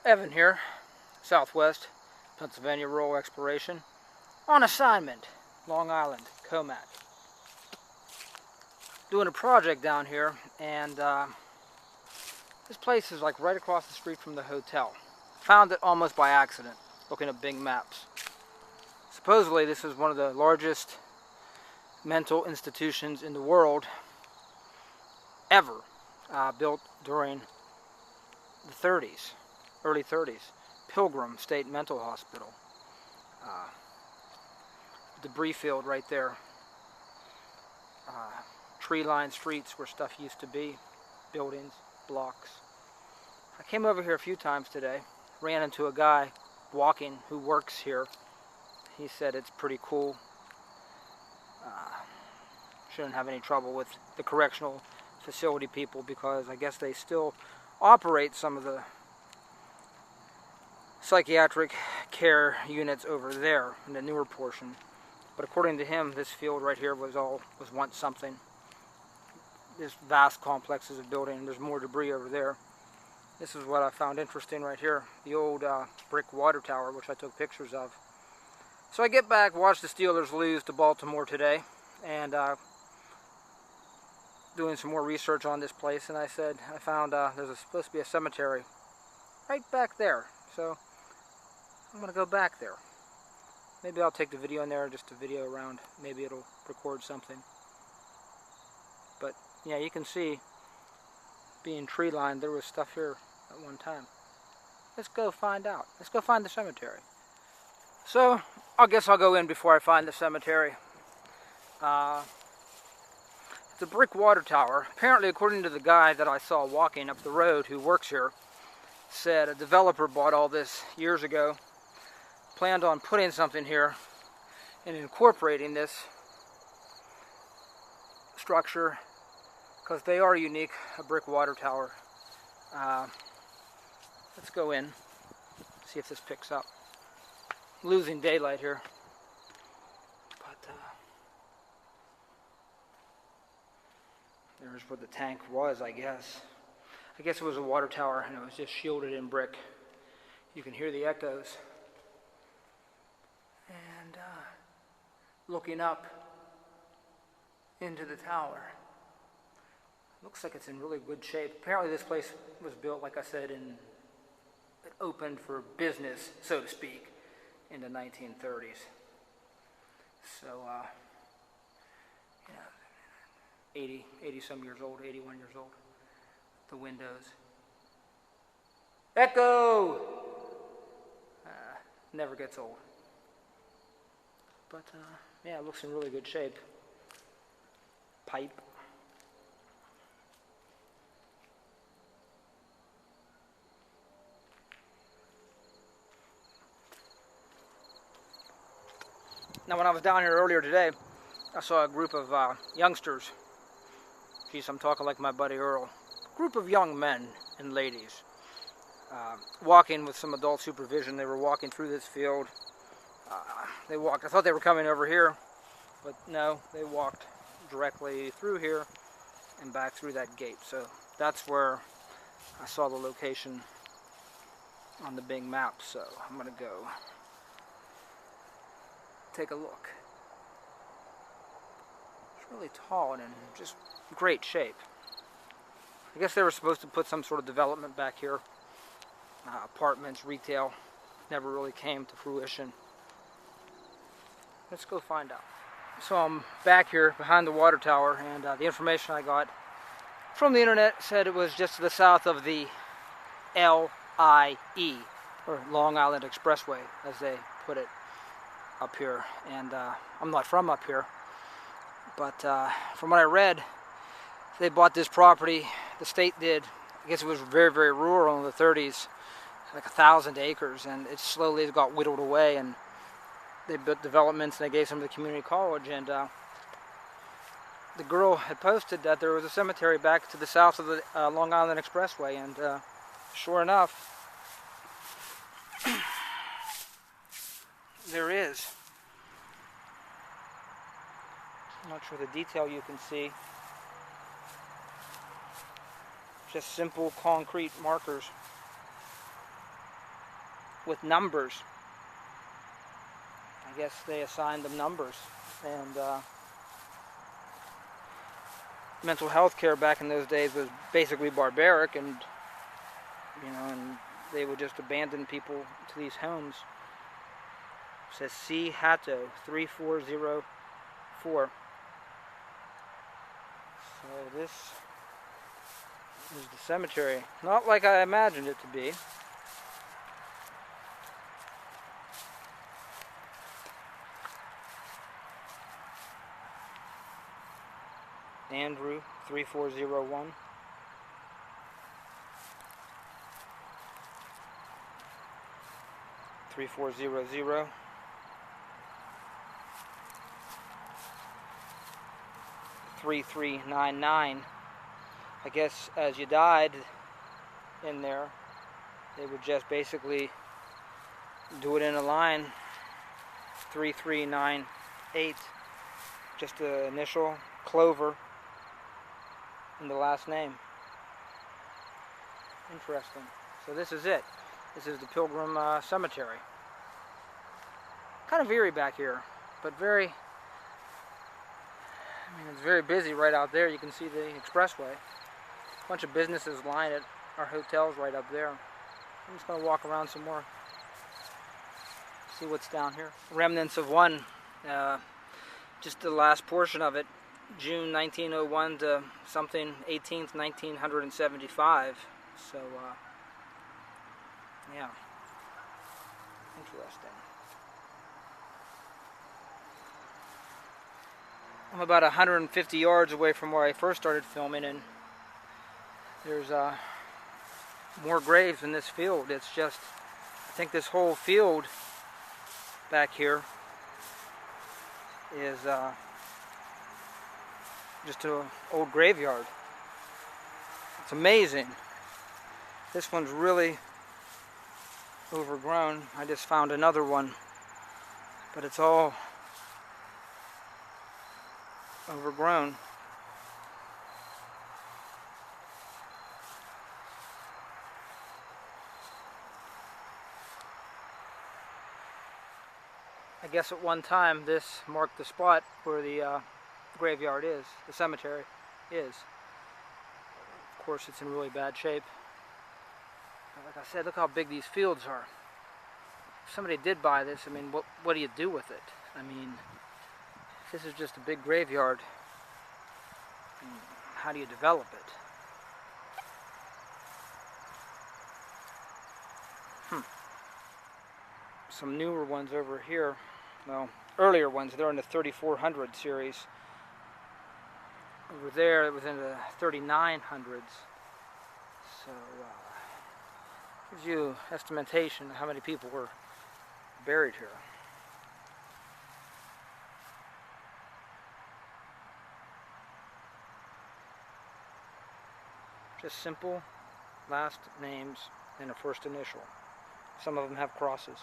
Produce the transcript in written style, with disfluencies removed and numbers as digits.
Evan here, Southwest Pennsylvania Rural Exploration, on assignment, Long Island, Comac. Doing a project down here, and this place is like right across the street from the hotel. Found it almost by accident, looking at Bing Maps. Supposedly this is one of the largest mental institutions in the world ever, built during the 30s, early 30s. Pilgrim State Mental Hospital. Debris field right there. Tree-lined streets where stuff used to be. Buildings, blocks. I came over here a few times today. Ran into a guy walking who works here. He said it's pretty cool. Shouldn't have any trouble with the correctional facility people because I guess they still operate some of the psychiatric care units over there in the newer portion. But according to him, this field right here was once something. This vast complexes of building, and there's more debris over there. This is what I found interesting right here, the old brick water tower, which I took pictures of. So I get back, watch the Steelers lose to Baltimore today, and doing some more research on this place, and I found there's supposed to be a cemetery right back there. So I'm going to go back there. Maybe I'll take the video in there, just a video around. Maybe it'll record something. But yeah, you can see, being tree lined, there was stuff here at one time. Let's go find out. Let's go find the cemetery. So I guess I'll go in before I find the cemetery. It's a brick water tower. Apparently, according to the guy that I saw walking up the road who works here, said a developer bought all this years ago, planned on putting something here and incorporating this structure because they are unique, a brick water tower. Let's go in, see if this picks up. Losing daylight here. But there's where the tank was, I guess. I guess it was a water tower and it was just shielded in brick. You can hear the echoes. And looking up into the tower. Looks like it's in really good shape. Apparently this place was built, like I said, it opened for business, so to speak, in the 1930s. So, 80 some years old, 81 years old. The windows. Echo! Never gets old. But, yeah, it looks in really good shape. Pipe. Now, when I was down here earlier today, I saw a group of youngsters. Geez, I'm talking like my buddy Earl. A group of young men and ladies walking with some adult supervision. They were walking through this field. They walked. I thought they were coming over here, but no, they walked directly through here and back through that gate. So that's where I saw the location on the Bing map. So I'm going to go take a look. It's really tall and in just great shape. I guess they were supposed to put some sort of development back here. Apartments, retail. Never really came to fruition. Let's go find out. So I'm back here behind the water tower, and the information I got from the internet said it was just to the south of the LIE, or Long Island Expressway, as they put it up here. And I'm not from up here, but from what I read, they bought this property, the state did. I guess it was very, very rural in the 30s, like 1,000 acres, and it slowly got whittled away, and they built developments, and they gave some to the community college. And the girl had posted that there was a cemetery back to the south of the Long Island Expressway, and sure enough, there is. I'm not sure the detail you can see. Just simple concrete markers. with numbers. I guess they assigned them numbers. And mental health care back in those days was basically barbaric, and and they would just abandon people to these homes. It says C. Hatto 3404. So this is the cemetery. Not like I imagined it to be. Andrew 3401. Three, 400. 3399. I guess as you died in there, they would just basically do it in a line. 3398. Just the initial Clover in the last name. Interesting. So this is it. This is the Pilgrim Cemetery. Kind of eerie back here, but it's very busy right out there. You can see the expressway. A bunch of businesses line it. Our hotel's right up there. I'm just going to walk around some more. See what's down here. Remnants of one. Just the last portion of it. June 1901 to something 18th, 1975. So, yeah. Interesting. I'm about 150 yards away from where I first started filming, and there's more graves in this field. It's just, I think this whole field back here is just an old graveyard. It's amazing. This one's really overgrown. I just found another one, but it's all overgrown. I guess at one time this marked the spot where the graveyard is, the cemetery is. Of course, it's in really bad shape. Like I said, look how big these fields are. If somebody did buy this, I mean, what do you do with it? I mean, if this is just a big graveyard, how do you develop it? Some newer ones over here. Well, earlier ones, they're in the 3400 series. Over there, it was in the 3900s. So, gives you estimation of how many people were buried here. Just simple last names and a first initial. Some of them have crosses.